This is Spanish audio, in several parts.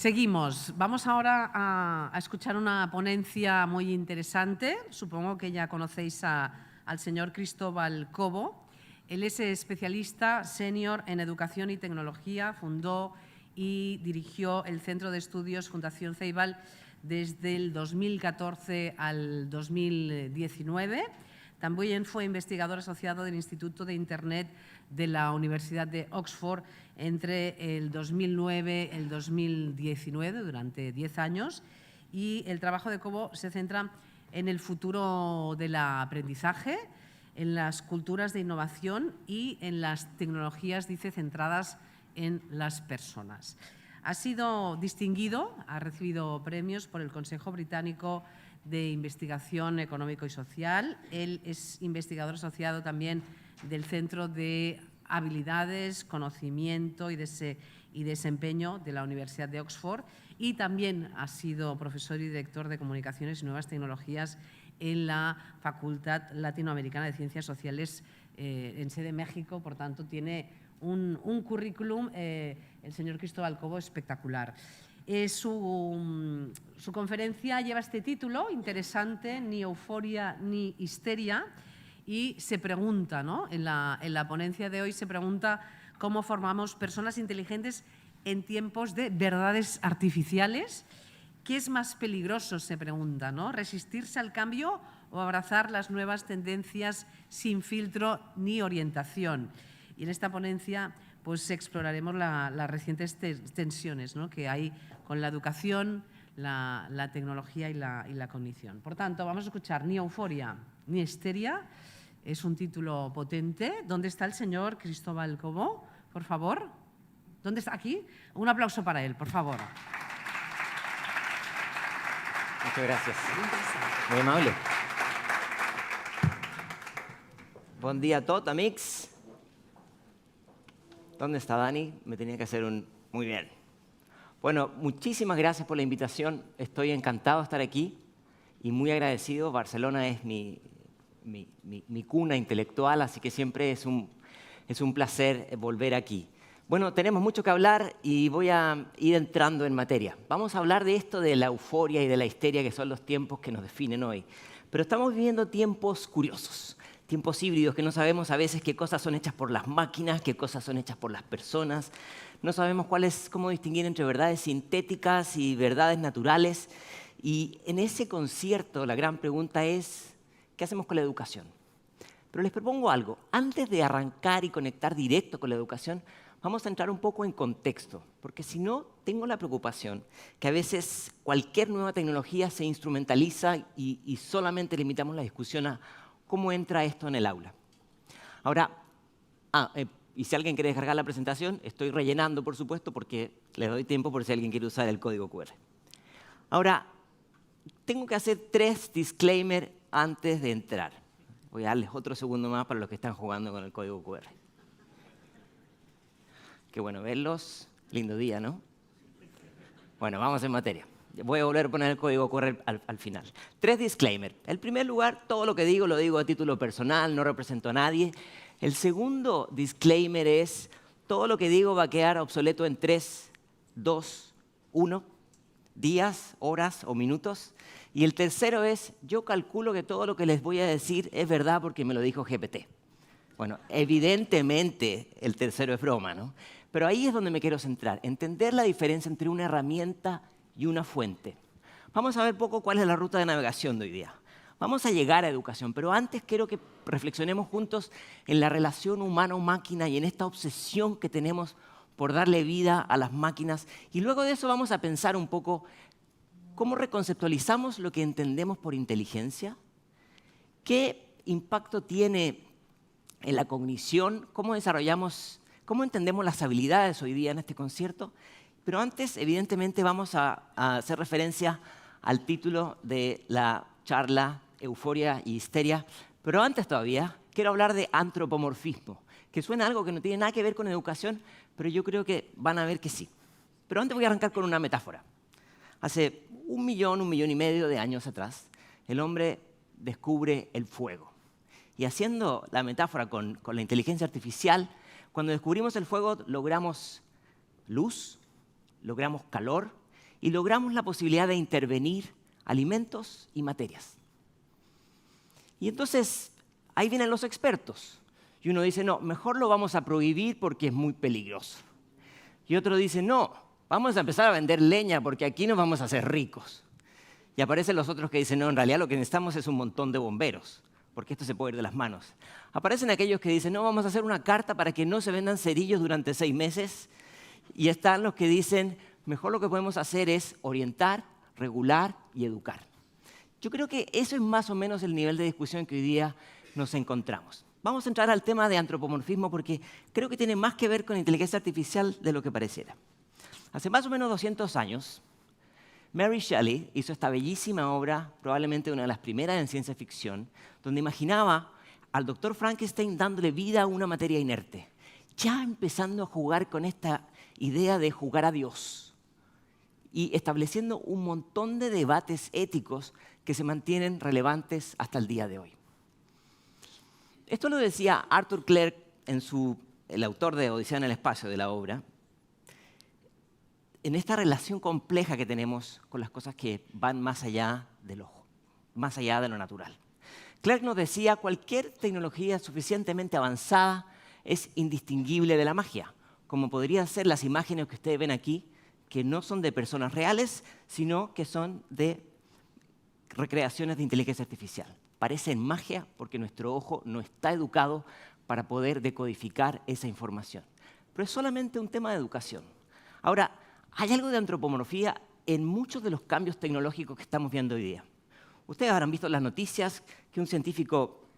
Seguimos. Vamos ahora a escuchar una ponencia muy interesante. Supongo que ya conocéis al señor Cristóbal Cobo. Él es especialista senior en educación y tecnología. Fundó y dirigió el Centro de Estudios Fundación Ceibal desde el 2014 al 2019. También fue investigador asociado del Instituto de Internet de la Universidad de Oxford entre el 2009 y el 2019, durante 10 años. Y el trabajo de Cobo se centra en el futuro del aprendizaje, en las culturas de innovación y en las tecnologías, dice, centradas en las personas. Ha sido distinguido, ha recibido premios por el Consejo Británico de Investigación Económico y Social. Él es investigador asociado también del Centro de Habilidades, Conocimiento y Desempeño de la Universidad de Oxford, y también ha sido profesor y director de Comunicaciones y Nuevas Tecnologías en la Facultad Latinoamericana de Ciencias Sociales en sede México. Por tanto, tiene un currículum, el señor Cristóbal Cobo, espectacular. Su conferencia lleva este título interesante: ni euforia ni histeria, y se pregunta, ¿no? En la ponencia de hoy se pregunta cómo formamos personas inteligentes en tiempos de verdades artificiales. ¿Qué es más peligroso?, se pregunta, ¿no? ¿Resistirse al cambio o abrazar las nuevas tendencias sin filtro ni orientación? Y en esta ponencia pues exploraremos las recientes tensiones, ¿no?, que hay con la educación, la tecnología y la cognición. Por tanto, vamos a escuchar Ni euforia ni histeria. Es un título potente. ¿Dónde está el señor Cristóbal Cobo? Por favor. ¿Dónde está? Aquí. Un aplauso para él, por favor. Muchas gracias. Muy amable. Buen día a todos, amics. ¿Dónde está Dani? Me tenía que hacer un... Muy bien. Bueno, muchísimas gracias por la invitación. Estoy encantado de estar aquí y muy agradecido. Barcelona es mi cuna intelectual, así que siempre es un placer volver aquí. Bueno, tenemos mucho que hablar y voy a ir entrando en materia. Vamos a hablar de esto de la euforia y de la histeria, que son los tiempos que nos definen hoy. Pero estamos viviendo tiempos curiosos, tiempos híbridos, que no sabemos a veces qué cosas son hechas por las máquinas, qué cosas son hechas por las personas. No sabemos cómo distinguir entre verdades sintéticas y verdades naturales. Y en ese concierto la gran pregunta es, ¿qué hacemos con la educación? Pero les propongo algo. Antes de arrancar y conectar directo con la educación, vamos a entrar un poco en contexto, porque si no, tengo la preocupación que a veces cualquier nueva tecnología se instrumentaliza y solamente limitamos la discusión a cómo entra esto en el aula. Ahora, y si alguien quiere descargar la presentación, estoy rellenando, por supuesto, porque les doy tiempo por si alguien quiere usar el código QR. Ahora, tengo que hacer 3 disclaimers antes de entrar. Voy a darles otro segundo más para los que están jugando con el código QR. Qué bueno verlos. Lindo día, ¿no? Bueno, vamos en materia. Voy a volver a poner el código QR al final. 3 disclaimers. En primer lugar, todo lo que digo lo digo a título personal, no represento a nadie. El segundo disclaimer es, todo lo que digo va a quedar obsoleto en 3, 2, 1, días, horas o minutos. Y el tercero es, yo calculo que todo lo que les voy a decir es verdad porque me lo dijo GPT. Bueno, evidentemente el tercero es broma, ¿no? Pero ahí es donde me quiero centrar, entender la diferencia entre una herramienta y una fuente. Vamos a ver poco cuál es la ruta de navegación de hoy día. Vamos a llegar a educación, pero antes quiero que reflexionemos juntos en la relación humano-máquina y en esta obsesión que tenemos por darle vida a las máquinas. Y luego de eso vamos a pensar un poco cómo reconceptualizamos lo que entendemos por inteligencia, qué impacto tiene en la cognición, cómo entendemos las habilidades hoy día en este concierto. Pero antes, evidentemente, vamos a hacer referencia al título de la charla, Euforia y Histeria. Pero antes todavía, quiero hablar de antropomorfismo, que suena a algo que no tiene nada que ver con educación, pero yo creo que van a ver que sí. Pero antes voy a arrancar con una metáfora. Hace 1 millón y medio de años atrás, el hombre descubre el fuego. Y haciendo la metáfora con la inteligencia artificial, cuando descubrimos el fuego logramos luz, logramos calor y logramos la posibilidad de intervenir alimentos y materias. Y entonces, ahí vienen los expertos. Y uno dice, no, mejor lo vamos a prohibir porque es muy peligroso. Y otro dice, no, vamos a empezar a vender leña porque aquí nos vamos a hacer ricos. Y aparecen los otros que dicen, no, en realidad lo que necesitamos es un montón de bomberos, porque esto se puede ir de las manos. Aparecen aquellos que dicen, no, vamos a hacer una carta para que no se vendan cerillos durante 6 meses. Y están los que dicen, mejor lo que podemos hacer es orientar, regular y educar. Yo creo que eso es más o menos el nivel de discusión que hoy día nos encontramos. Vamos a entrar al tema de antropomorfismo porque creo que tiene más que ver con inteligencia artificial de lo que pareciera. Hace más o menos 200 años, Mary Shelley hizo esta bellísima obra, probablemente una de las primeras en ciencia ficción, donde imaginaba al doctor Frankenstein dándole vida a una materia inerte, ya empezando a jugar con esta idea de jugar a Dios y estableciendo un montón de debates éticos que se mantienen relevantes hasta el día de hoy. Esto lo decía Arthur Clarke, el autor de Odisea en el espacio de la obra, en esta relación compleja que tenemos con las cosas que van más allá de lo natural. Clarke nos decía, cualquier tecnología suficientemente avanzada es indistinguible de la magia, como podrían ser las imágenes que ustedes ven aquí, que no son de personas reales, sino que son de recreaciones de inteligencia artificial. Parecen magia porque nuestro ojo no está educado para poder decodificar esa información. Pero es solamente un tema de educación. Ahora, hay algo de antropomorfía en muchos de los cambios tecnológicos que estamos viendo hoy día. Ustedes habrán visto en las noticias que un científico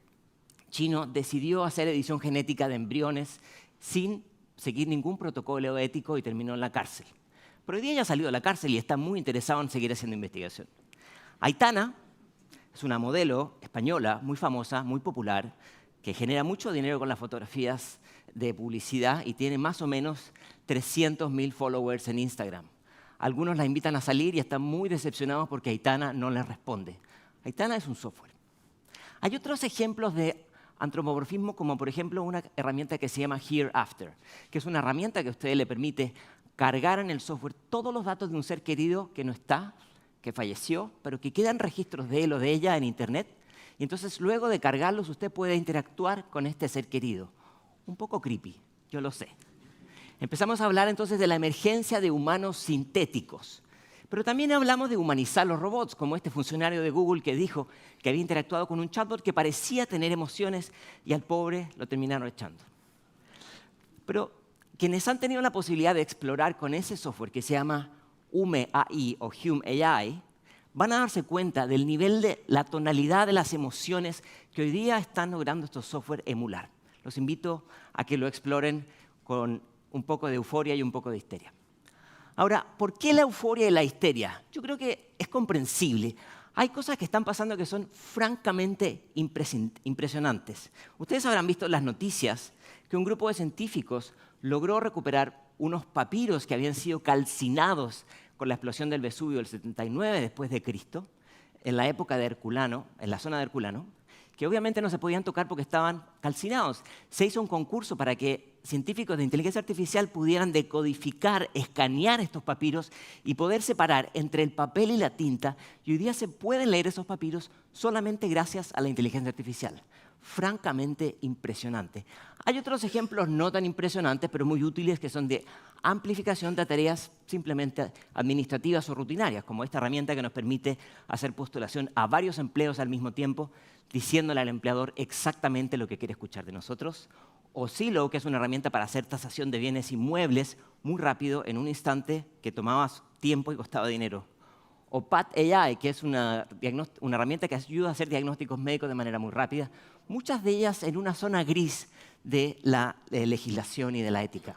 chino decidió hacer edición genética de embriones sin seguir ningún protocolo ético y terminó en la cárcel. Pero hoy día ya ha salido de la cárcel y está muy interesado en seguir haciendo investigación. Aitana es una modelo española muy famosa, muy popular, que genera mucho dinero con las fotografías de publicidad y tiene más o menos 300.000 followers en Instagram. Algunos la invitan a salir y están muy decepcionados porque Aitana no les responde. Aitana es un software. Hay otros ejemplos de antropomorfismo, como por ejemplo una herramienta que se llama Hereafter, que es una herramienta que a usted le permite cargar en el software todos los datos de un ser querido que no está, que falleció, pero que quedan registros de él o de ella en Internet. Y entonces, luego de cargarlos, usted puede interactuar con este ser querido. Un poco creepy, yo lo sé. Empezamos a hablar entonces de la emergencia de humanos sintéticos. Pero también hablamos de humanizar los robots, como este funcionario de Google que dijo que había interactuado con un chatbot que parecía tener emociones y al pobre lo terminaron echando. Pero quienes han tenido la posibilidad de explorar con ese software que se llama Hume AI o Hume AI, van a darse cuenta del nivel de la tonalidad de las emociones que hoy día están logrando estos software emular. Los invito a que lo exploren con un poco de euforia y un poco de histeria. Ahora, ¿por qué la euforia y la histeria? Yo creo que es comprensible. Hay cosas que están pasando que son francamente impresionantes. Ustedes habrán visto en las noticias que un grupo de científicos logró recuperar unos papiros que habían sido calcinados con la explosión del Vesubio del 79 después de Cristo, en la época de Herculano, en la zona de Herculano, que obviamente no se podían tocar porque estaban calcinados. Se hizo un concurso para que científicos de inteligencia artificial pudieran decodificar, escanear estos papiros y poder separar entre el papel y la tinta. Y hoy día se pueden leer esos papiros solamente gracias a la inteligencia artificial. Francamente impresionante. Hay otros ejemplos no tan impresionantes, pero muy útiles, que son de amplificación de tareas simplemente administrativas o rutinarias, como esta herramienta que nos permite hacer postulación a varios empleos al mismo tiempo, diciéndole al empleador exactamente lo que quiere escuchar de nosotros. O Zillow, que es una herramienta para hacer tasación de bienes inmuebles muy rápido, en un instante, que tomaba tiempo y costaba dinero. O Pat AI, que es una herramienta que ayuda a hacer diagnósticos médicos de manera muy rápida, muchas de ellas en una zona gris de la legislación y de la ética.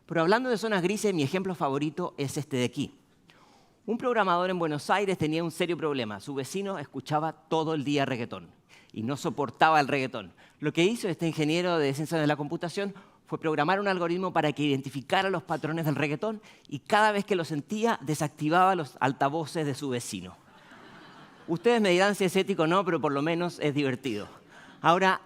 Pero hablando de zonas grises, mi ejemplo favorito es este de aquí. Un programador en Buenos Aires tenía un serio problema. Su vecino escuchaba todo el día reggaetón y no soportaba el reggaetón. Lo que hizo este ingeniero de ciencias de la computación fue programar un algoritmo para que identificara los patrones del reggaetón y cada vez que lo sentía, desactivaba los altavoces de su vecino. Ustedes me dirán si es ético o no, pero por lo menos es divertido. Ahora,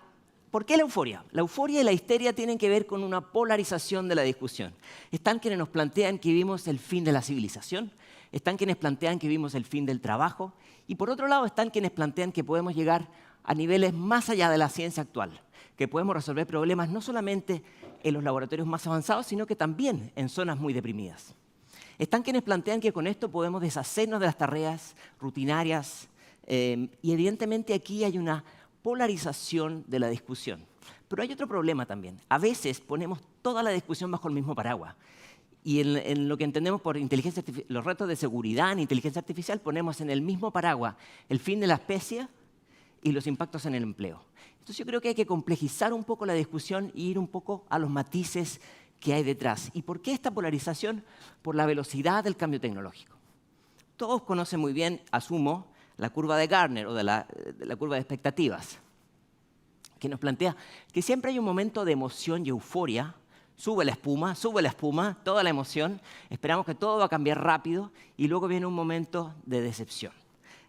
¿por qué la euforia? La euforia y la histeria tienen que ver con una polarización de la discusión. Están quienes nos plantean que vivimos el fin de la civilización, están quienes plantean que vimos el fin del trabajo, y por otro lado están quienes plantean que podemos llegar a niveles más allá de la ciencia actual, que podemos resolver problemas no solamente en los laboratorios más avanzados, sino que también en zonas muy deprimidas. Están quienes plantean que con esto podemos deshacernos de las tareas rutinarias, y evidentemente aquí hay una polarización de la discusión. Pero hay otro problema también. A veces ponemos toda la discusión bajo el mismo paraguas. Y en lo que entendemos por inteligencia artificial, los retos de seguridad en inteligencia artificial, ponemos en el mismo paraguas el fin de la especie y los impactos en el empleo. Entonces yo creo que hay que complejizar un poco la discusión e ir un poco a los matices que hay detrás. ¿Y por qué esta polarización? Por la velocidad del cambio tecnológico. Todos conocen muy bien, asumo, la curva de Gartner o de la curva de expectativas, que nos plantea que siempre hay un momento de emoción y euforia. Sube la espuma, toda la emoción, esperamos que todo va a cambiar rápido y luego viene un momento de decepción.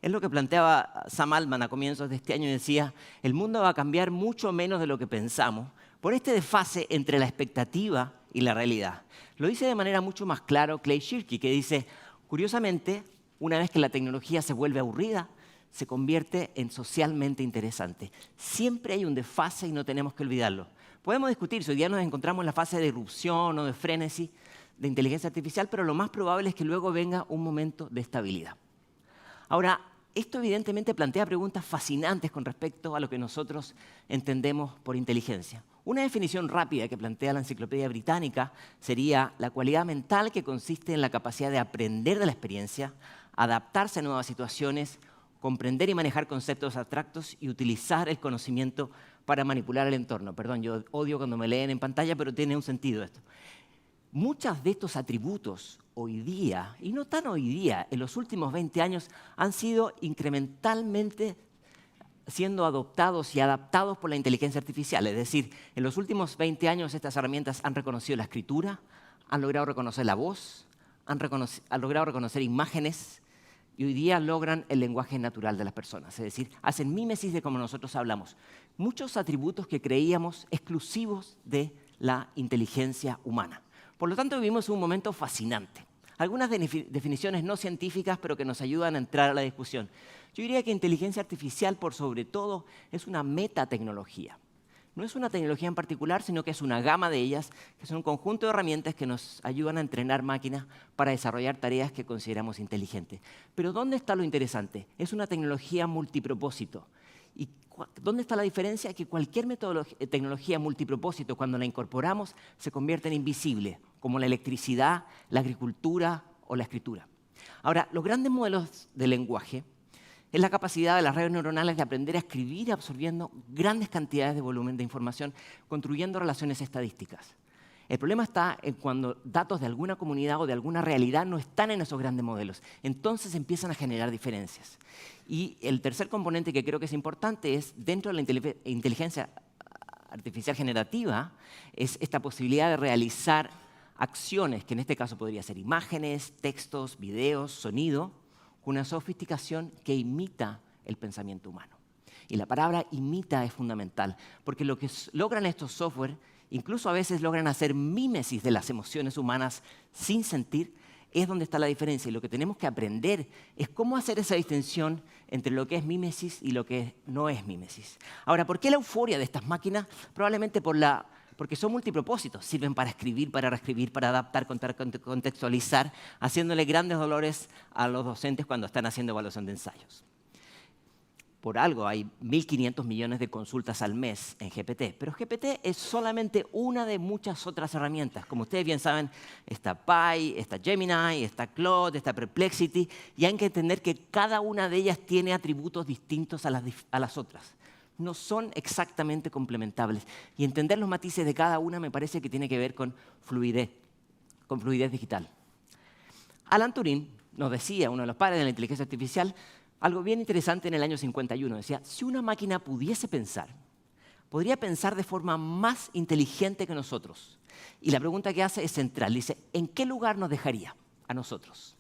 Es lo que planteaba Sam Altman a comienzos de este año y decía, el mundo va a cambiar mucho menos de lo que pensamos por este desfase entre la expectativa y la realidad. Lo dice de manera mucho más clara Clay Shirky, que dice, curiosamente, una vez que la tecnología se vuelve aburrida, se convierte en socialmente interesante. Siempre hay un desfase y no tenemos que olvidarlo. Podemos discutir si hoy día nos encontramos en la fase de irrupción o de frenesí de inteligencia artificial, pero lo más probable es que luego venga un momento de estabilidad. Ahora, esto evidentemente plantea preguntas fascinantes con respecto a lo que nosotros entendemos por inteligencia. Una definición rápida que plantea la Enciclopedia Británica sería la cualidad mental que consiste en la capacidad de aprender de la experiencia, adaptarse a nuevas situaciones, comprender y manejar conceptos abstractos y utilizar el conocimiento para manipular el entorno. Perdón, yo odio cuando me leen en pantalla, pero tiene un sentido esto. Muchos de estos atributos hoy día, y no tan hoy día, en los últimos 20 años, han sido incrementalmente siendo adoptados y adaptados por la inteligencia artificial. Es decir, en los últimos 20 años estas herramientas han reconocido la escritura, han logrado reconocer la voz, han logrado reconocer imágenes, y hoy día logran el lenguaje natural de las personas, es decir, hacen mímesis de cómo nosotros hablamos. Muchos atributos que creíamos exclusivos de la inteligencia humana. Por lo tanto, vivimos un momento fascinante. Algunas definiciones no científicas, pero que nos ayudan a entrar a la discusión. Yo diría que inteligencia artificial, por sobre todo, es una metatecnología. No es una tecnología en particular, sino que es una gama de ellas, que son un conjunto de herramientas que nos ayudan a entrenar máquinas para desarrollar tareas que consideramos inteligentes. Pero ¿dónde está lo interesante? Es una tecnología multipropósito. ¿Y dónde está la diferencia? Que cualquier tecnología multipropósito, cuando la incorporamos, se convierte en invisible, como la electricidad, la agricultura o la escritura. Ahora, los grandes modelos de lenguaje es la capacidad de las redes neuronales de aprender a escribir absorbiendo grandes cantidades de volumen de información, construyendo relaciones estadísticas. El problema está en cuando datos de alguna comunidad o de alguna realidad no están en esos grandes modelos. Entonces empiezan a generar diferencias. Y el tercer componente que creo que es importante es, dentro de la inteligencia artificial generativa, es esta posibilidad de realizar acciones, que en este caso podría ser imágenes, textos, videos, sonido, con una sofisticación que imita el pensamiento humano. Y la palabra imita es fundamental, porque lo que logran estos software, incluso a veces logran hacer mímesis de las emociones humanas sin sentir, es donde está la diferencia. Y lo que tenemos que aprender es cómo hacer esa distinción entre lo que es mímesis y lo que no es mímesis. Ahora, ¿por qué la euforia de estas máquinas? Probablemente porque son multipropósitos, sirven para escribir, para reescribir, para adaptar, contextualizar, haciéndole grandes dolores a los docentes cuando están haciendo evaluación de ensayos. Por algo hay 1.500 millones de consultas al mes en GPT, pero GPT es solamente una de muchas otras herramientas. Como ustedes bien saben, está Pi, está Gemini, está Claude, está Perplexity, y hay que entender que cada una de ellas tiene atributos distintos a las otras. No son exactamente complementables. Y entender los matices de cada una me parece que tiene que ver con fluidez digital. Alan Turing nos decía, uno de los padres de la inteligencia artificial, algo bien interesante en el año 51. Decía, si una máquina pudiese pensar, podría pensar de forma más inteligente que nosotros. Y la pregunta que hace es central. Dice, ¿en qué lugar nos dejaría a nosotros?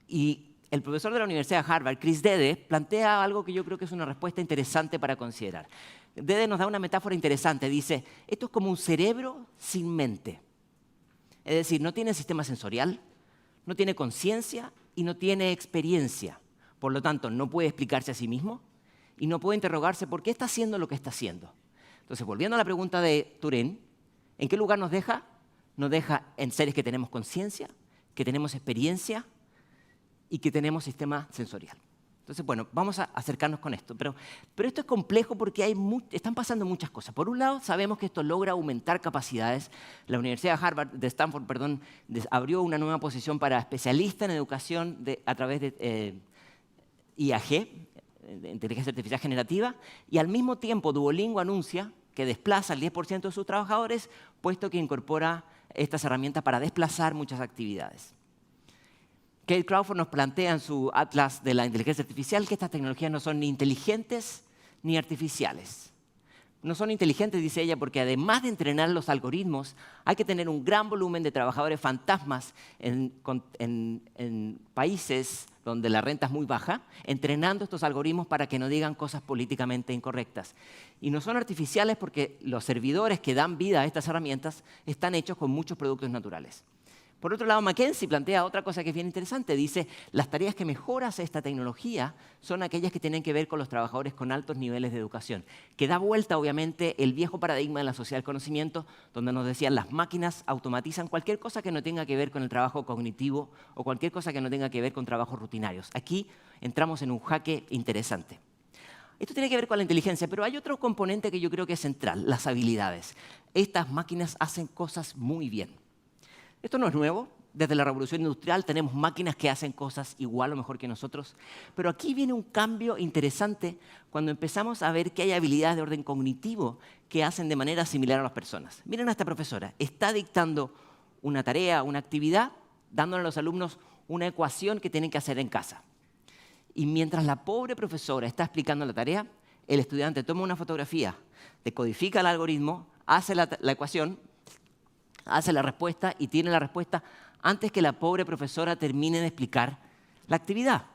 Y el profesor de la Universidad de Harvard, Chris Dede, plantea algo que yo creo que es una respuesta interesante para considerar. Dede nos da una metáfora interesante. Dice, esto es como un cerebro sin mente. Es decir, no tiene sistema sensorial, no tiene conciencia y no tiene experiencia. Por lo tanto, no puede explicarse a sí mismo y no puede interrogarse por qué está haciendo lo que está haciendo. Entonces, volviendo a la pregunta de Turing, ¿en qué lugar nos deja? Nos deja en seres que tenemos conciencia, que tenemos experiencia y que tenemos sistema sensorial. Entonces, bueno, vamos a acercarnos con esto. Pero esto es complejo porque están pasando muchas cosas. Por un lado, sabemos que esto logra aumentar capacidades. La Universidad de Stanford, abrió una nueva posición para especialistas en educación a través de IAG, de inteligencia artificial generativa, y al mismo tiempo Duolingo anuncia que desplaza al 10% de sus trabajadores, puesto que incorpora estas herramientas para desplazar muchas actividades. Kate Crawford nos plantea en su Atlas de la inteligencia artificial que estas tecnologías no son ni inteligentes ni artificiales. No son inteligentes, dice ella, porque además de entrenar los algoritmos, hay que tener un gran volumen de trabajadores fantasmas en países donde la renta es muy baja, entrenando estos algoritmos para que no digan cosas políticamente incorrectas. Y no son artificiales porque los servidores que dan vida a estas herramientas están hechos con muchos productos naturales. Por otro lado, McKinsey plantea otra cosa que es bien interesante. Dice, las tareas que mejor hace esta tecnología son aquellas que tienen que ver con los trabajadores con altos niveles de educación, que da vuelta, obviamente, el viejo paradigma de la sociedad del conocimiento, donde nos decían las máquinas automatizan cualquier cosa que no tenga que ver con el trabajo cognitivo o cualquier cosa que no tenga que ver con trabajos rutinarios. Aquí entramos en un jaque interesante. Esto tiene que ver con la inteligencia, pero hay otro componente que yo creo que es central, las habilidades. Estas máquinas hacen cosas muy bien. Esto no es nuevo. Desde la revolución industrial tenemos máquinas que hacen cosas igual o mejor que nosotros. Pero aquí viene un cambio interesante cuando empezamos a ver que hay habilidades de orden cognitivo que hacen de manera similar a las personas. Miren a esta profesora. Está dictando una tarea, una actividad, dándole a los alumnos una ecuación que tienen que hacer en casa. Y mientras la pobre profesora está explicando la tarea, el estudiante toma una fotografía, decodifica el algoritmo, hace la ecuación, hace la respuesta y tiene la respuesta antes que la pobre profesora termine de explicar la actividad.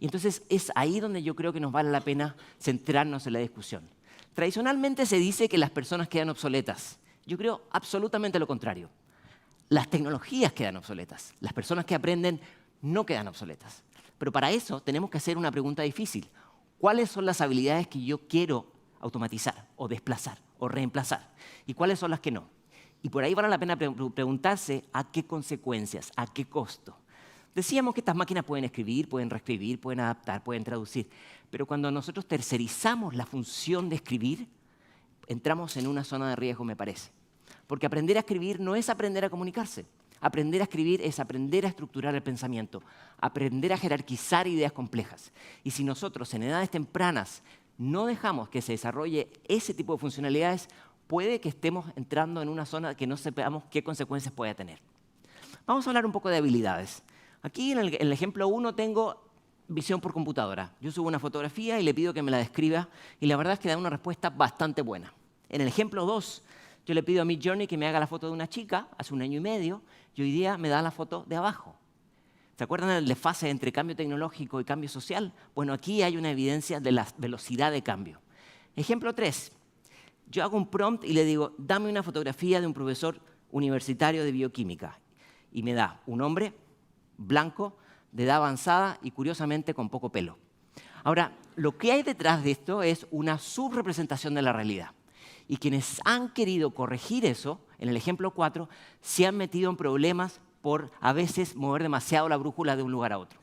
Y entonces es ahí donde yo creo que nos vale la pena centrarnos en la discusión. Tradicionalmente se dice que las personas quedan obsoletas. Yo creo absolutamente lo contrario. Las tecnologías quedan obsoletas. Las personas que aprenden no quedan obsoletas. Pero para eso tenemos que hacer una pregunta difícil. ¿Cuáles son las habilidades que yo quiero automatizar o desplazar o reemplazar? ¿Y cuáles son las que no? Y por ahí vale la pena preguntarse a qué consecuencias, a qué costo. Decíamos que estas máquinas pueden escribir, pueden reescribir, pueden adaptar, pueden traducir. Pero cuando nosotros tercerizamos la función de escribir, entramos en una zona de riesgo, me parece. Porque aprender a escribir no es aprender a comunicarse. Aprender a escribir es aprender a estructurar el pensamiento, aprender a jerarquizar ideas complejas. Y si nosotros en edades tempranas no dejamos que se desarrolle ese tipo de funcionalidades, puede que estemos entrando en una zona que no sepamos qué consecuencias puede tener. Vamos a hablar un poco de habilidades. Aquí en el ejemplo 1 tengo visión por computadora. Yo subo una fotografía y le pido que me la describa y la verdad es que da una respuesta bastante buena. En el ejemplo 2, yo le pido a Midjourney que me haga la foto de una chica hace 1 año y medio y hoy día me da la foto de abajo. ¿Se acuerdan del desfase entre cambio tecnológico y cambio social? Bueno, aquí hay una evidencia de la velocidad de cambio. Ejemplo 3. Yo hago un prompt y le digo, dame una fotografía de un profesor universitario de bioquímica. Y me da un hombre blanco, de edad avanzada y curiosamente con poco pelo. Ahora, lo que hay detrás de esto es una subrepresentación de la realidad. Y quienes han querido corregir eso, en el ejemplo 4, se han metido en problemas por a veces mover demasiado la brújula de un lugar a otro.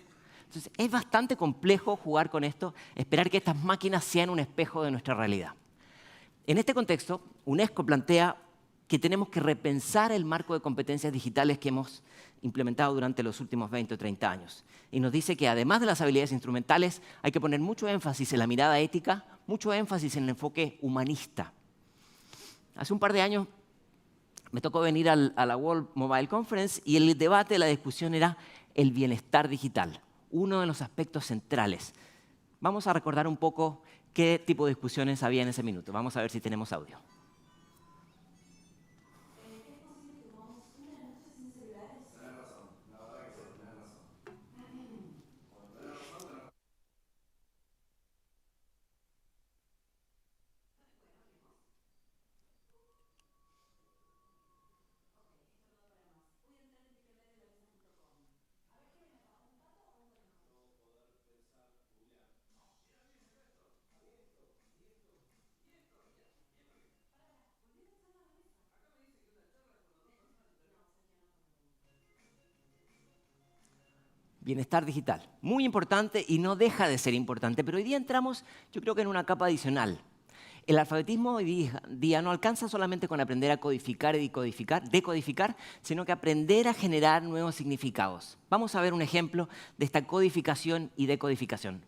Entonces, es bastante complejo jugar con esto, esperar que estas máquinas sean un espejo de nuestra realidad. En este contexto, UNESCO plantea que tenemos que repensar el marco de competencias digitales que hemos implementado durante los últimos 20 o 30 años. Y nos dice que además de las habilidades instrumentales, hay que poner mucho énfasis en la mirada ética, mucho énfasis en el enfoque humanista. Hace un par de años me tocó venir a la World Mobile Conference y el debate, la discusión era el bienestar digital, uno de los aspectos centrales. Vamos a recordar un poco qué tipo de discusiones había en ese minuto. Vamos a ver si tenemos audio. Bienestar digital, muy importante y no deja de ser importante, pero hoy día entramos, yo creo que en una capa adicional. El alfabetismo hoy día no alcanza solamente con aprender a codificar y decodificar, sino que aprender a generar nuevos significados. Vamos a ver un ejemplo de esta codificación y decodificación.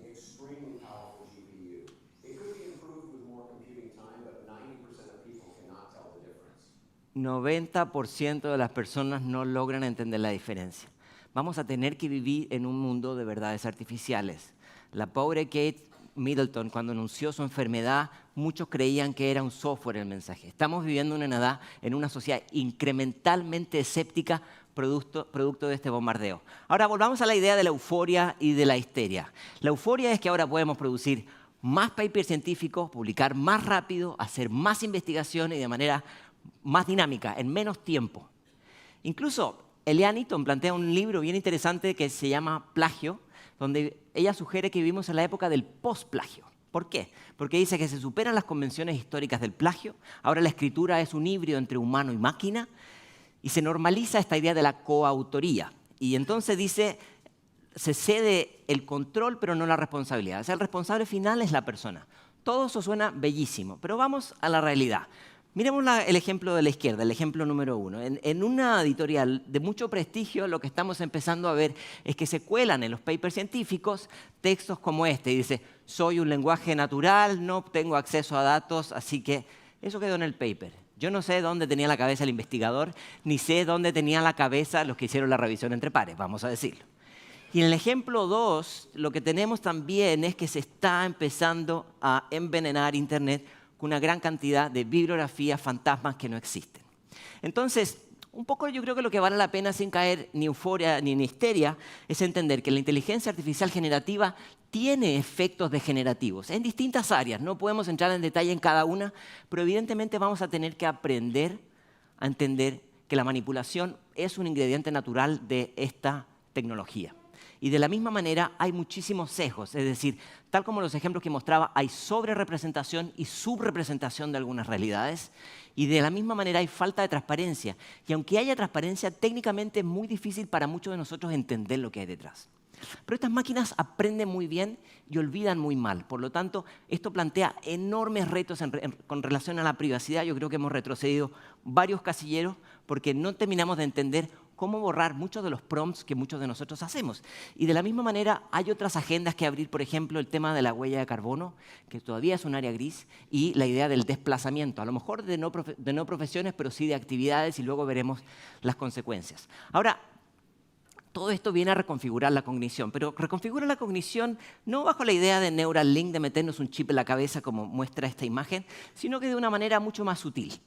Extremely powerful GPU. It could be improved with more computing time, but 90% of people cannot tell the difference. 90% de las personas no logran entender la diferencia. Vamos a tener que vivir en un mundo de verdades artificiales. La pobre Kate Middleton, cuando anunció su enfermedad, muchos creían que era un software el mensaje. Estamos viviendo en una sociedad incrementalmente escéptica producto de este bombardeo. Ahora volvamos a la idea de la euforia y de la histeria. La euforia es que ahora podemos producir más papers científicos, publicar más rápido, hacer más investigación y de manera más dinámica, en menos tiempo. Incluso Eliane Eaton plantea un libro bien interesante que se llama Plagio, donde ella sugiere que vivimos en la época del post-plagio. ¿Por qué? Porque dice que se superan las convenciones históricas del plagio, ahora la escritura es un híbrido entre humano y máquina, y se normaliza esta idea de la coautoría. Y entonces dice, se cede el control, pero no la responsabilidad. O sea, el responsable final es la persona. Todo eso suena bellísimo, pero vamos a la realidad. Miremos el ejemplo de la izquierda, el ejemplo número 1. En una editorial de mucho prestigio, lo que estamos empezando a ver es que se cuelan en los papers científicos textos como este. Y dice, soy un lenguaje natural, no tengo acceso a datos, así que eso quedó en el paper. Yo no sé dónde tenía la cabeza el investigador, ni sé dónde tenían la cabeza los que hicieron la revisión entre pares, vamos a decirlo. Y en el ejemplo 2, lo que tenemos también es que se está empezando a envenenar Internet con una gran cantidad de bibliografías fantasmas que no existen. Entonces, un poco yo creo que lo que vale la pena sin caer ni euforia ni en histeria es entender que la inteligencia artificial generativa tiene efectos degenerativos en distintas áreas. No podemos entrar en detalle en cada una, pero evidentemente vamos a tener que aprender a entender que la manipulación es un ingrediente natural de esta tecnología. Y de la misma manera hay muchísimos sesgos, es decir, tal como los ejemplos que mostraba, hay sobrerepresentación y subrepresentación de algunas realidades, y de la misma manera hay falta de transparencia. Y aunque haya transparencia, técnicamente es muy difícil para muchos de nosotros entender lo que hay detrás. Pero estas máquinas aprenden muy bien y olvidan muy mal. Por lo tanto, esto plantea enormes retos con relación a la privacidad. Yo creo que hemos retrocedido varios casilleros porque no terminamos de entender cómo borrar muchos de los prompts que muchos de nosotros hacemos. Y de la misma manera hay otras agendas que abrir, por ejemplo, el tema de la huella de carbono, que todavía es un área gris, y la idea del desplazamiento, a lo mejor de no profesiones, pero sí de actividades, y luego veremos las consecuencias. Ahora, todo esto viene a reconfigurar la cognición, pero reconfigura la cognición no bajo la idea de Neuralink, de meternos un chip en la cabeza como muestra esta imagen, sino que de una manera mucho más sutil.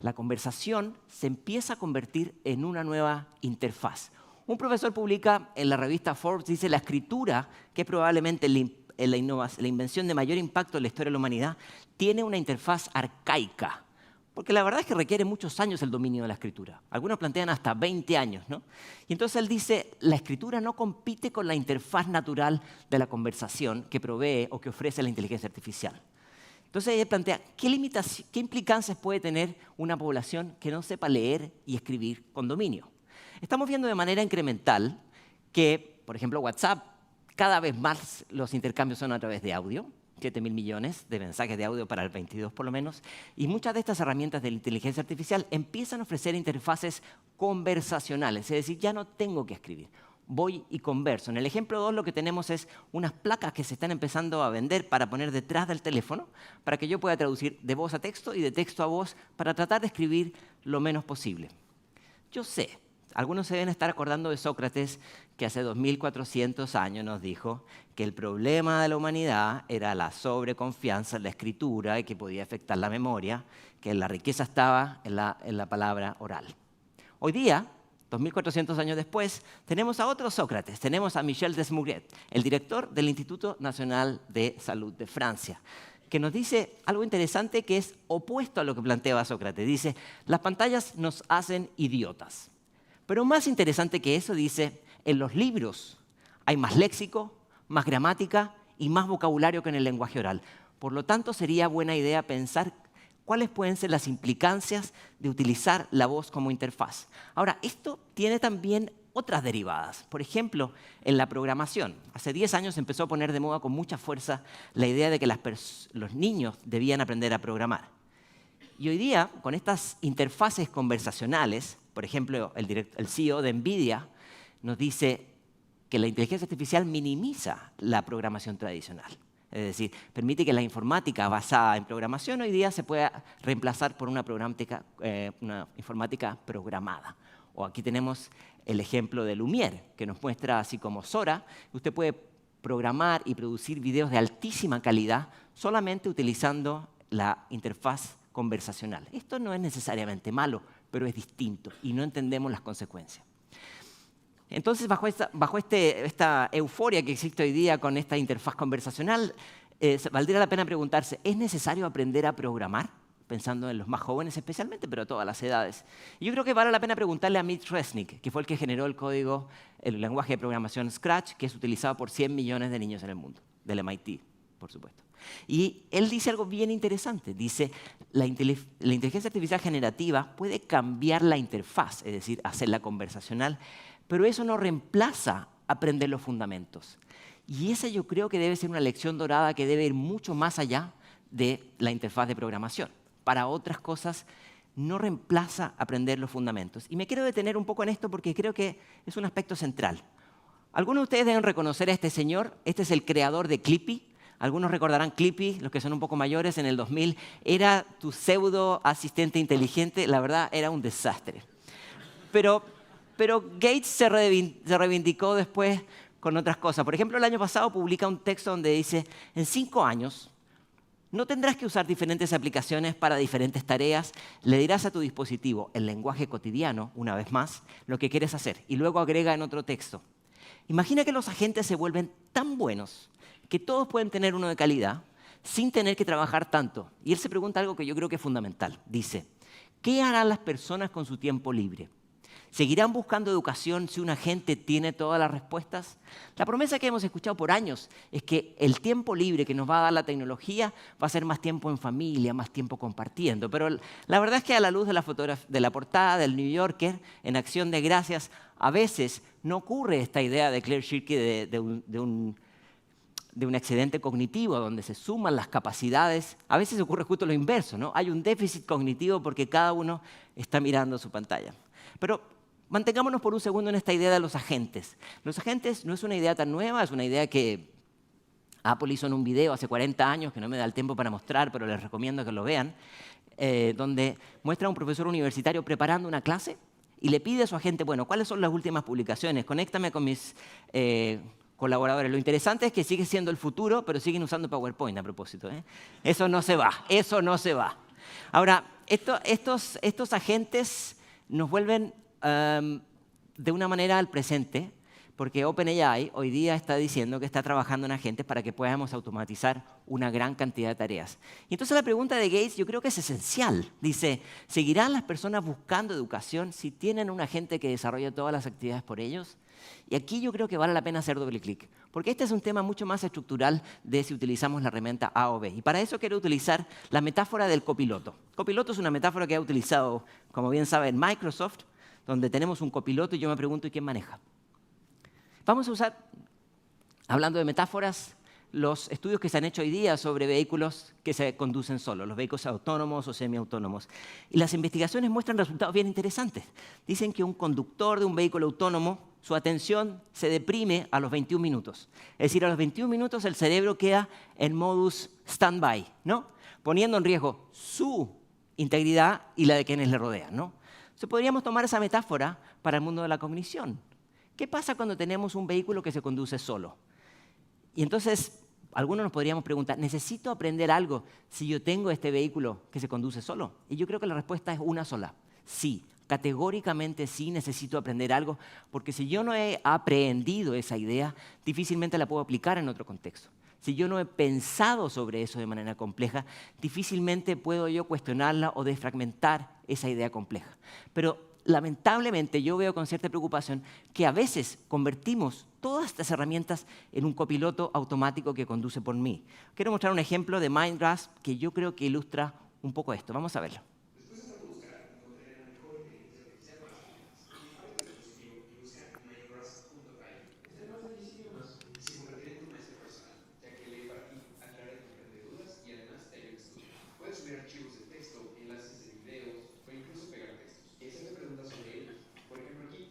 La conversación se empieza a convertir en una nueva interfaz. Un profesor publica en la revista Forbes, dice, la escritura, que es probablemente la invención de mayor impacto en la historia de la humanidad, tiene una interfaz arcaica. Porque la verdad es que requiere muchos años el dominio de la escritura. Algunos plantean hasta 20 años, ¿no? Y entonces él dice, la escritura no compite con la interfaz natural de la conversación que provee o que ofrece la inteligencia artificial. Entonces ella plantea, ¿qué implicancias puede tener una población que no sepa leer y escribir con dominio? Estamos viendo de manera incremental que, por ejemplo, WhatsApp, cada vez más los intercambios son a través de audio, 7.000 millones de mensajes de audio para el 22 por lo menos, y muchas de estas herramientas de la inteligencia artificial empiezan a ofrecer interfaces conversacionales, es decir, ya no tengo que escribir. Voy y converso. En el ejemplo 2 lo que tenemos es unas placas que se están empezando a vender para poner detrás del teléfono para que yo pueda traducir de voz a texto y de texto a voz para tratar de escribir lo menos posible. Yo sé, algunos se deben estar acordando de Sócrates que hace 2400 años nos dijo que el problema de la humanidad era la sobreconfianza en la escritura y que podía afectar la memoria, que la riqueza estaba en la palabra oral. Hoy día, 2400 años después, tenemos a otro Sócrates, tenemos a Michel Desmauriet, el director del Instituto Nacional de Salud de Francia. que nos dice algo interesante que es opuesto a lo que planteaba Sócrates. Dice, las pantallas nos hacen idiotas. Pero más interesante que eso, dice, en los libros hay más léxico, más gramática y más vocabulario que en el lenguaje oral. Por lo tanto, sería buena idea pensar cuáles pueden ser las implicancias de utilizar la voz como interfaz. Ahora, esto tiene también otras derivadas. Por ejemplo, en la programación. Hace 10 años se empezó a poner de moda con mucha fuerza la idea de que los niños debían aprender a programar. Y hoy día, con estas interfaces conversacionales, por ejemplo, el CEO de NVIDIA nos dice que la inteligencia artificial minimiza la programación tradicional. Es decir, permite que la informática basada en programación hoy día se pueda reemplazar por una informática programada. O aquí tenemos el ejemplo de Lumière, que nos muestra, así como Sora, usted puede programar y producir videos de altísima calidad solamente utilizando la interfaz conversacional. Esto no es necesariamente malo, pero es distinto y no entendemos las consecuencias. Entonces, bajo esta euforia que existe hoy día con esta interfaz conversacional, valdría la pena preguntarse, ¿es necesario aprender a programar? Pensando en los más jóvenes especialmente, pero a todas las edades. Y yo creo que vale la pena preguntarle a Mitch Resnick, que fue el que generó el lenguaje de programación Scratch, que es utilizado por 100 millones de niños en el mundo, del MIT, por supuesto. Y él dice algo bien interesante. Dice, la inteligencia artificial generativa puede cambiar la interfaz, es decir, hacerla conversacional, pero eso no reemplaza aprender los fundamentos. Y esa yo creo que debe ser una lección dorada que debe ir mucho más allá de la interfaz de programación. Para otras cosas no reemplaza aprender los fundamentos. Y me quiero detener un poco en esto porque creo que es un aspecto central. Algunos de ustedes deben reconocer a este señor. Este es el creador de Clippy. Algunos recordarán Clippy, los que son un poco mayores, en el 2000. Era tu pseudo asistente inteligente. La verdad, era un desastre. Pero Gates se reivindicó después con otras cosas. Por ejemplo, el año pasado publica un texto donde dice, en 5 años no tendrás que usar diferentes aplicaciones para diferentes tareas. Le dirás a tu dispositivo el lenguaje cotidiano, una vez más, lo que quieres hacer. Y luego agrega en otro texto. Imagina que los agentes se vuelven tan buenos que todos pueden tener uno de calidad sin tener que trabajar tanto. Y él se pregunta algo que yo creo que es fundamental. Dice, ¿qué harán las personas con su tiempo libre? ¿Seguirán buscando educación si un agente tiene todas las respuestas? La promesa que hemos escuchado por años es que el tiempo libre que nos va a dar la tecnología va a ser más tiempo en familia, más tiempo compartiendo. Pero la verdad es que a la luz de la portada del New Yorker, en Acción de Gracias, a veces no ocurre esta idea de Claire Shirky de un excedente cognitivo donde se suman las capacidades. A veces ocurre justo lo inverso, ¿no? Hay un déficit cognitivo porque cada uno está mirando su pantalla. Pero mantengámonos por un segundo en esta idea de los agentes. Los agentes no es una idea tan nueva, es una idea que Apple hizo en un video hace 40 años, que no me da el tiempo para mostrar, pero les recomiendo que lo vean, donde muestra a un profesor universitario preparando una clase y le pide a su agente, bueno, ¿cuáles son las últimas publicaciones? Conéctame con mis colaboradores. Lo interesante es que sigue siendo el futuro, pero siguen usando PowerPoint a propósito. Eso no se va, eso no se va. Ahora, estos agentes nos vuelven de una manera al presente, porque OpenAI hoy día está diciendo que está trabajando en agentes para que podamos automatizar una gran cantidad de tareas. Y entonces la pregunta de Gates yo creo que es esencial. Dice, ¿seguirán las personas buscando educación si tienen un agente que desarrolla todas las actividades por ellos? Y aquí yo creo que vale la pena hacer doble clic, porque este es un tema mucho más estructural de si utilizamos la herramienta A o B. Y para eso quiero utilizar la metáfora del copiloto. Copiloto es una metáfora que ha utilizado, como bien saben, Microsoft, donde tenemos un copiloto y yo me pregunto, ¿y quién maneja? Vamos a usar, hablando de metáforas, los estudios que se han hecho hoy día sobre vehículos que se conducen solos, los vehículos autónomos o semiautónomos. Y las investigaciones muestran resultados bien interesantes. Dicen que un conductor de un vehículo autónomo, su atención se deprime a los 21 minutos. Es decir, a los 21 minutos el cerebro queda en modus stand-by, ¿no? Poniendo en riesgo su integridad y la de quienes le rodean, ¿no? Entonces, podríamos tomar esa metáfora para el mundo de la cognición. ¿Qué pasa cuando tenemos un vehículo que se conduce solo? Y entonces, algunos nos podríamos preguntar, ¿necesito aprender algo si yo tengo este vehículo que se conduce solo? Y yo creo que la respuesta es una sola. Sí, categóricamente sí necesito aprender algo, porque si yo no he aprendido esa idea, difícilmente la puedo aplicar en otro contexto. si yo no he pensado sobre eso de manera compleja, difícilmente puedo yo cuestionarla o desfragmentar esa idea compleja. Pero lamentablemente yo veo con cierta preocupación que a veces convertimos todas estas herramientas en un copiloto automático que conduce por mí. Quiero mostrar un ejemplo de Mindgrasp que yo creo que ilustra un poco esto. Vamos a verlo. Puedes subir archivos de texto, enlaces de videos o incluso pegar textos. Y hacerte preguntas sobre ellos. Por ejemplo, aquí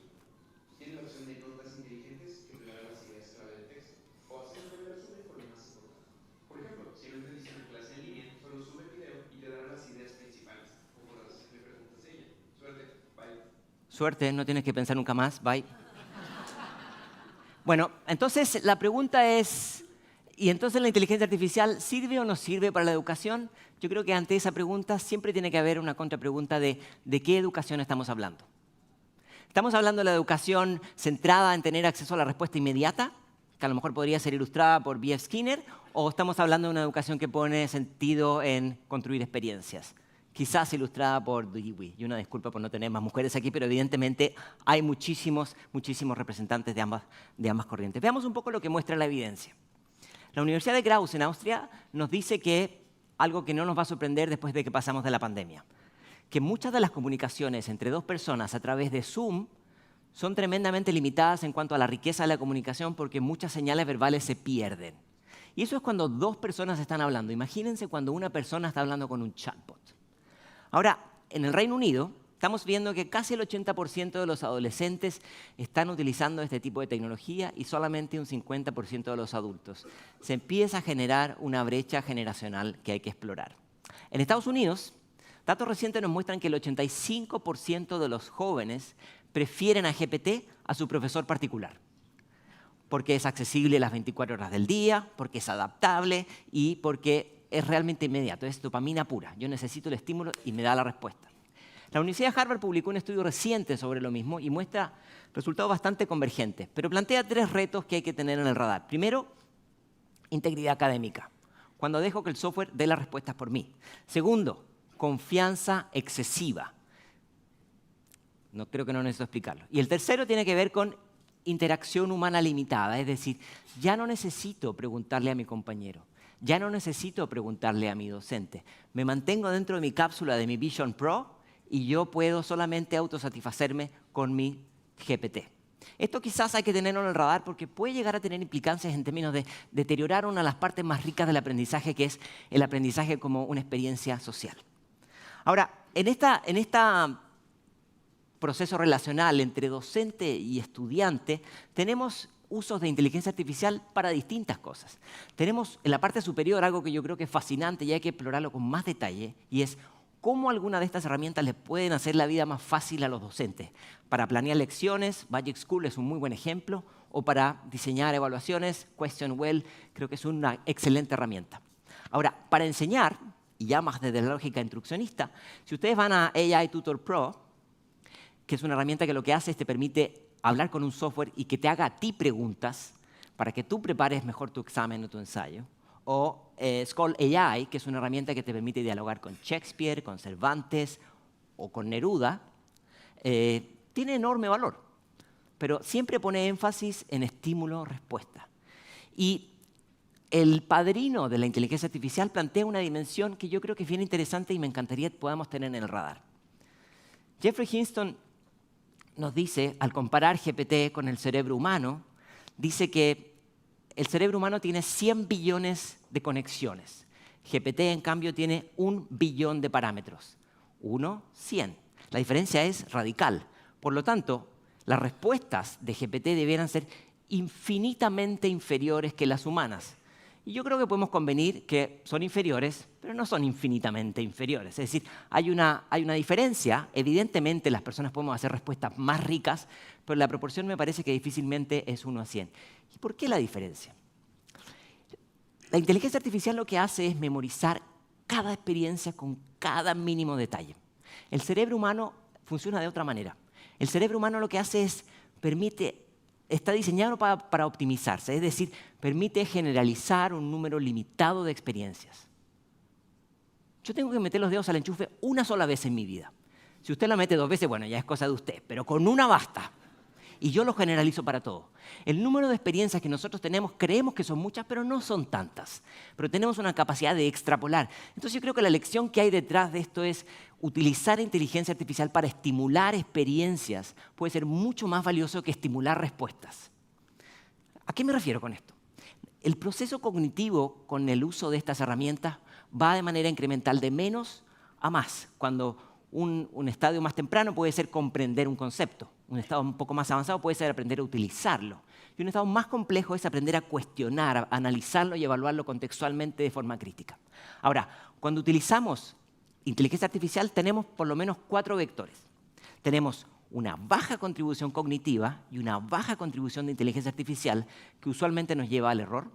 tienes la opción de notas inteligentes que te dará las ideas clave del texto. O hacer un breve resumen con lo más importante. Por ejemplo, si no entendiste una clase en línea, solo sube el video y te dará las ideas principales. O podrás hacerle preguntas a ella. Suerte, bye. Suerte, no tienes que pensar nunca más. Bye. Bueno, entonces la pregunta es, ¿y entonces la inteligencia artificial sirve o no sirve para la educación? Yo creo que ante esa pregunta siempre tiene que haber una contrapregunta de qué educación estamos hablando. ¿Estamos hablando de la educación centrada en tener acceso a la respuesta inmediata, que a lo mejor podría ser ilustrada por B.F. Skinner, o estamos hablando de una educación que pone sentido en construir experiencias? Quizás ilustrada por Dewey. Y una disculpa por no tener más mujeres aquí, pero evidentemente hay muchísimos representantes de ambas corrientes. Veamos un poco lo que muestra la evidencia. La Universidad de Graz en Austria nos dice que algo que no nos va a sorprender después de que pasamos de la pandemia, que muchas de las comunicaciones entre dos personas a través de Zoom son tremendamente limitadas en cuanto a la riqueza de la comunicación porque muchas señales verbales se pierden. Y eso es cuando dos personas están hablando. Imagínense cuando una persona está hablando con un chatbot. Ahora, en el Reino Unido, estamos viendo que casi el 80% de los adolescentes están utilizando este tipo de tecnología y solamente un 50% de los adultos. Se empieza a generar una brecha generacional que hay que explorar. En Estados Unidos, datos recientes nos muestran que el 85% de los jóvenes prefieren a GPT a su profesor particular, porque es accesible las 24 horas del día, porque es adaptable y porque es realmente inmediato, es dopamina pura. Yo necesito el estímulo y me da la respuesta. La Universidad de Harvard publicó un estudio reciente sobre lo mismo y muestra resultados bastante convergentes, pero plantea 3 retos que hay que tener en el radar. Primero, integridad académica, cuando dejo que el software dé las respuestas por mí. Segundo, confianza excesiva. No creo que no necesito explicarlo. Y el tercero tiene que ver con interacción humana limitada, es decir, ya no necesito preguntarle a mi compañero. Ya no necesito preguntarle a mi docente. Me mantengo dentro de mi cápsula de mi Vision Pro y yo puedo solamente autosatisfacerme con mi GPT. Esto quizás hay que tenerlo en el radar porque puede llegar a tener implicancias en términos de deteriorar una de las partes más ricas del aprendizaje, que es el aprendizaje como una experiencia social. Ahora, en este proceso relacional entre docente y estudiante, tenemos usos de inteligencia artificial para distintas cosas. Tenemos en la parte superior algo que yo creo que es fascinante y hay que explorarlo con más detalle, y es cómo algunas de estas herramientas les pueden hacer la vida más fácil a los docentes. Para planear lecciones, Magic School es un muy buen ejemplo, o para diseñar evaluaciones, QuestionWell creo que es una excelente herramienta. Ahora, para enseñar, y ya más desde la lógica instruccionista, si ustedes van a AI Tutor Pro, que es una herramienta que lo que hace es te permite hablar con un software y que te haga a ti preguntas para que tú prepares mejor tu examen o tu ensayo. O Scholl AI, que es una herramienta que te permite dialogar con Shakespeare, con Cervantes o con Neruda, tiene enorme valor, pero siempre pone énfasis en estímulo-respuesta. Y el padrino de la inteligencia artificial plantea una dimensión que yo creo que es bien interesante y me encantaría que podamos tener en el radar. Jeffrey Hinton nos dice, al comparar GPT con el cerebro humano, dice que el cerebro humano tiene 100 billones de conexiones. GPT, en cambio, tiene 1 billón de parámetros. 1, 100. La diferencia es radical. Por lo tanto, las respuestas de GPT debieran ser infinitamente inferiores que las humanas. Y yo creo que podemos convenir que son inferiores, pero no son infinitamente inferiores. Es decir, hay una diferencia. Evidentemente, las personas podemos hacer respuestas más ricas, pero la proporción me parece que difícilmente es 1 a 100. ¿Y por qué la diferencia? La inteligencia artificial lo que hace es memorizar cada experiencia con cada mínimo detalle. El cerebro humano funciona de otra manera. El cerebro humano lo que hace es permite está diseñado para optimizarse, es decir, permite generalizar un número limitado de experiencias. Yo tengo que meter los dedos al enchufe una sola vez en mi vida. Si usted la mete 2 veces, bueno, ya es cosa de usted, pero con una basta. Y yo lo generalizo para todo. El número de experiencias que nosotros tenemos, creemos que son muchas, pero no son tantas. Pero tenemos una capacidad de extrapolar. Entonces yo creo que la lección que hay detrás de esto es utilizar inteligencia artificial para estimular experiencias puede ser mucho más valioso que estimular respuestas. ¿A qué me refiero con esto? El proceso cognitivo con el uso de estas herramientas va de manera incremental de menos a más. Cuando un estadio más temprano puede ser comprender un concepto. Un estado un poco más avanzado puede ser aprender a utilizarlo. Y un estado más complejo es aprender a cuestionar, a analizarlo y evaluarlo contextualmente de forma crítica. Ahora, cuando utilizamos inteligencia artificial tenemos por lo menos 4 vectores. Tenemos una baja contribución cognitiva y una baja contribución de inteligencia artificial que usualmente nos lleva al error.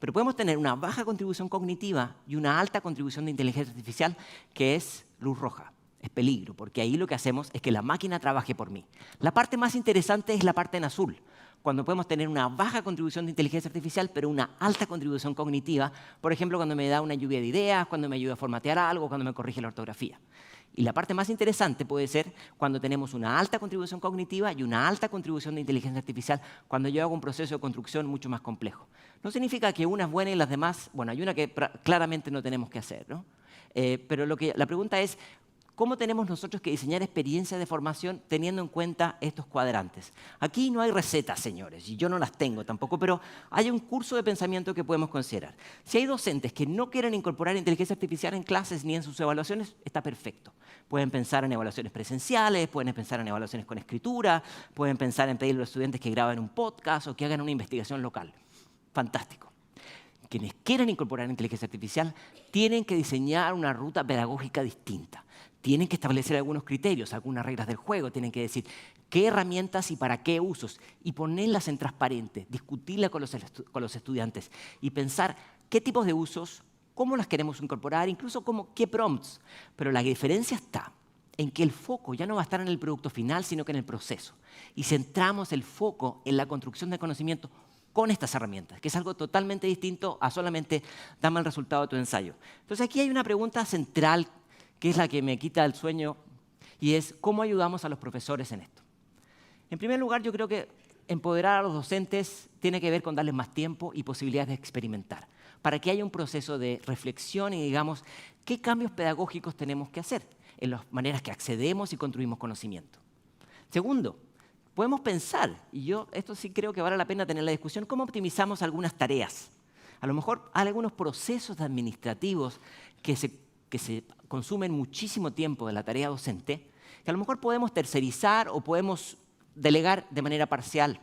Pero podemos tener una baja contribución cognitiva y una alta contribución de inteligencia artificial que es luz roja. Es peligro, porque ahí lo que hacemos es que la máquina trabaje por mí. La parte más interesante es la parte en azul, cuando podemos tener una baja contribución de inteligencia artificial, pero una alta contribución cognitiva, por ejemplo, cuando me da una lluvia de ideas, cuando me ayuda a formatear algo, cuando me corrige la ortografía. Y la parte más interesante puede ser cuando tenemos una alta contribución cognitiva y una alta contribución de inteligencia artificial cuando yo hago un proceso de construcción mucho más complejo. No significa que una es buena y las demás, bueno, hay una que claramente no tenemos que hacer, ¿no? Pero la pregunta es, ¿cómo tenemos nosotros que diseñar experiencias de formación teniendo en cuenta estos cuadrantes? Aquí no hay recetas, señores, y yo no las tengo tampoco, pero hay un curso de pensamiento que podemos considerar. Si hay docentes que no quieren incorporar inteligencia artificial en clases ni en sus evaluaciones, está perfecto. Pueden pensar en evaluaciones presenciales, pueden pensar en evaluaciones con escritura, pueden pensar en pedirle a los estudiantes que graben un podcast o que hagan una investigación local. Fantástico. Quienes quieran incorporar inteligencia artificial tienen que diseñar una ruta pedagógica distinta. Tienen que establecer algunos criterios, algunas reglas del juego. Tienen que decir qué herramientas y para qué usos y ponerlas en transparente, discutirlas con los estudiantes y pensar qué tipos de usos, cómo las queremos incorporar, incluso qué prompts. Pero la diferencia está en que el foco ya no va a estar en el producto final, sino que en el proceso. Y centramos el foco en la construcción de conocimiento con estas herramientas, que es algo totalmente distinto a solamente dame el resultado de tu ensayo. Entonces aquí hay una pregunta central que es la que me quita el sueño, y es ¿cómo ayudamos a los profesores en esto? En primer lugar, yo creo que empoderar a los docentes tiene que ver con darles más tiempo y posibilidades de experimentar, para que haya un proceso de reflexión y digamos qué cambios pedagógicos tenemos que hacer en las maneras que accedemos y construimos conocimiento. Segundo, podemos pensar, y yo esto sí creo que vale la pena tener la discusión, cómo optimizamos algunas tareas. A lo mejor hay algunos procesos administrativos que se consumen muchísimo tiempo de la tarea docente, que a lo mejor podemos tercerizar o podemos delegar de manera parcial,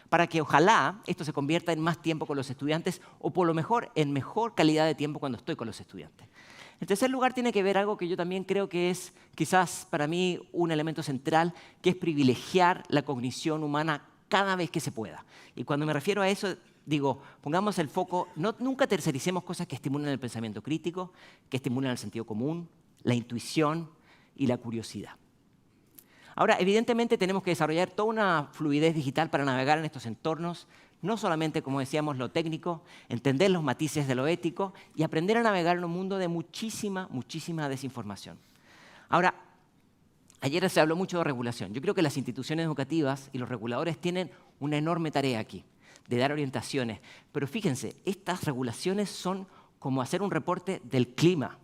para que ojalá esto se convierta en más tiempo con los estudiantes o por lo mejor en mejor calidad de tiempo cuando estoy con los estudiantes. En tercer lugar, tiene que ver algo que yo también creo que es quizás para mí un elemento central, que es privilegiar la cognición humana cada vez que se pueda. Y cuando me refiero a eso, digo, pongamos el foco, nunca tercericemos cosas que estimulan el pensamiento crítico, que estimulan el sentido común, la intuición y la curiosidad. Ahora, evidentemente tenemos que desarrollar toda una fluidez digital para navegar en estos entornos, no solamente, como decíamos, lo técnico, entender los matices de lo ético y aprender a navegar en un mundo de muchísima desinformación. Ahora, ayer se habló mucho de regulación. Yo creo que las instituciones educativas y los reguladores tienen una enorme tarea aquí, de dar orientaciones. Pero fíjense, estas regulaciones son como hacer un reporte del clima.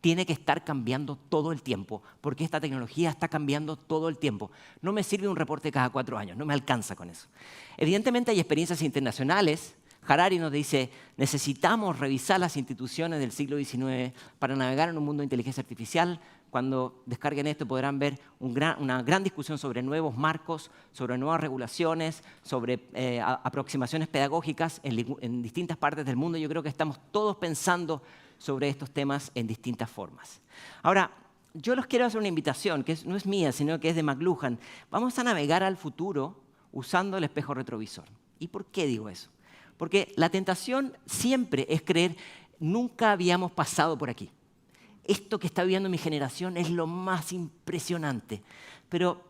Tiene que estar cambiando todo el tiempo, porque esta tecnología está cambiando todo el tiempo. No me sirve un reporte cada 4 años, no me alcanza con eso. Evidentemente hay experiencias internacionales. Harari nos dice, necesitamos revisar las instituciones del siglo XIX para navegar en un mundo de inteligencia artificial. Cuando descarguen esto podrán ver una gran discusión sobre nuevos marcos, sobre nuevas regulaciones, sobre aproximaciones pedagógicas en distintas partes del mundo. Yo creo que estamos todos pensando sobre estos temas en distintas formas. Ahora, yo les quiero hacer una invitación, que no es mía, sino que es de McLuhan. Vamos a navegar al futuro usando el espejo retrovisor. ¿Y por qué digo eso? Porque la tentación siempre es creer, nunca habíamos pasado por aquí. Esto que está viviendo mi generación es lo más impresionante. Pero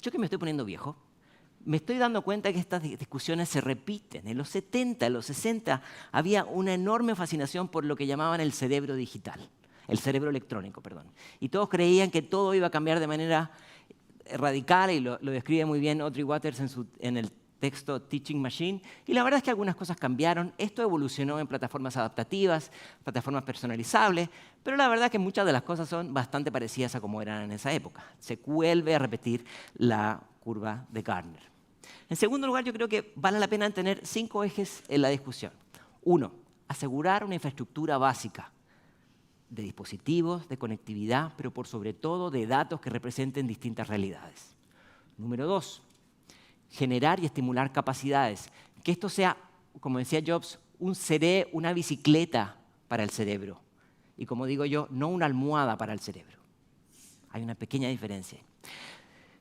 yo que me estoy poniendo viejo, me estoy dando cuenta que estas discusiones se repiten. En los 70, en los 60, había una enorme fascinación por lo que llamaban el cerebro digital, el cerebro electrónico, perdón. Y todos creían que todo iba a cambiar de manera radical, y lo describe muy bien Audrey Waters en el texto Teaching Machine. Y la verdad es que algunas cosas cambiaron. Esto evolucionó en plataformas adaptativas, plataformas personalizables, pero la verdad es que muchas de las cosas son bastante parecidas a como eran en esa época. Se vuelve a repetir la curva de Gartner. En segundo lugar, yo creo que vale la pena tener 5 ejes en la discusión. 1, asegurar una infraestructura básica de dispositivos, de conectividad, pero por sobre todo de datos que representen distintas realidades. Número 2, generar y estimular capacidades. Que esto sea, como decía Jobs, una bicicleta para el cerebro. Y como digo yo, no una almohada para el cerebro. Hay una pequeña diferencia.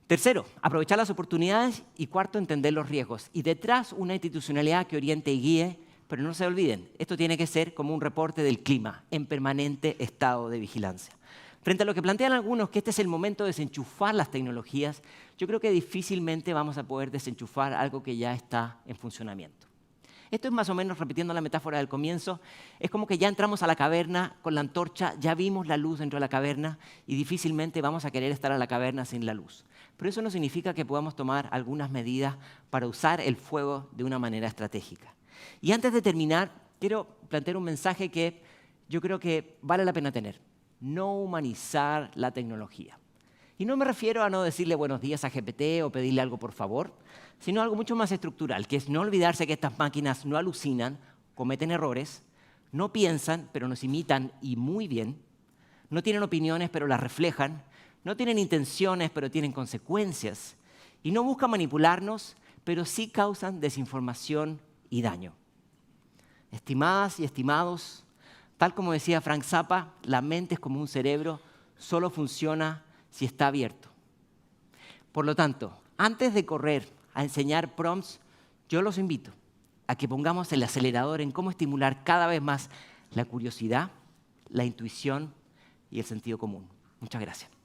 Tercero, aprovechar las oportunidades. Y cuarto, entender los riesgos. Y detrás, una institucionalidad que oriente y guíe. Pero no se olviden, esto tiene que ser como un reporte del clima, en permanente estado de vigilancia. Frente a lo que plantean algunos, que este es el momento de desenchufar las tecnologías, yo creo que difícilmente vamos a poder desenchufar algo que ya está en funcionamiento. Esto es más o menos, repitiendo la metáfora del comienzo, es como que ya entramos a la caverna con la antorcha, ya vimos la luz dentro de la caverna y difícilmente vamos a querer estar a la caverna sin la luz. Pero eso no significa que podamos tomar algunas medidas para usar el fuego de una manera estratégica. Y antes de terminar, quiero plantear un mensaje que yo creo que vale la pena tener. No humanizar la tecnología. Y no me refiero a no decirle buenos días a GPT o pedirle algo por favor, sino algo mucho más estructural, que es no olvidarse que estas máquinas no alucinan, cometen errores, no piensan, pero nos imitan y muy bien, no tienen opiniones, pero las reflejan, no tienen intenciones, pero tienen consecuencias, y no buscan manipularnos, pero sí causan desinformación y daño. Estimadas y estimados, tal como decía Frank Zappa, la mente es como un cerebro, solo funciona si está abierto. Por lo tanto, antes de correr a enseñar prompts, yo los invito a que pongamos el acelerador en cómo estimular cada vez más la curiosidad, la intuición y el sentido común. Muchas gracias.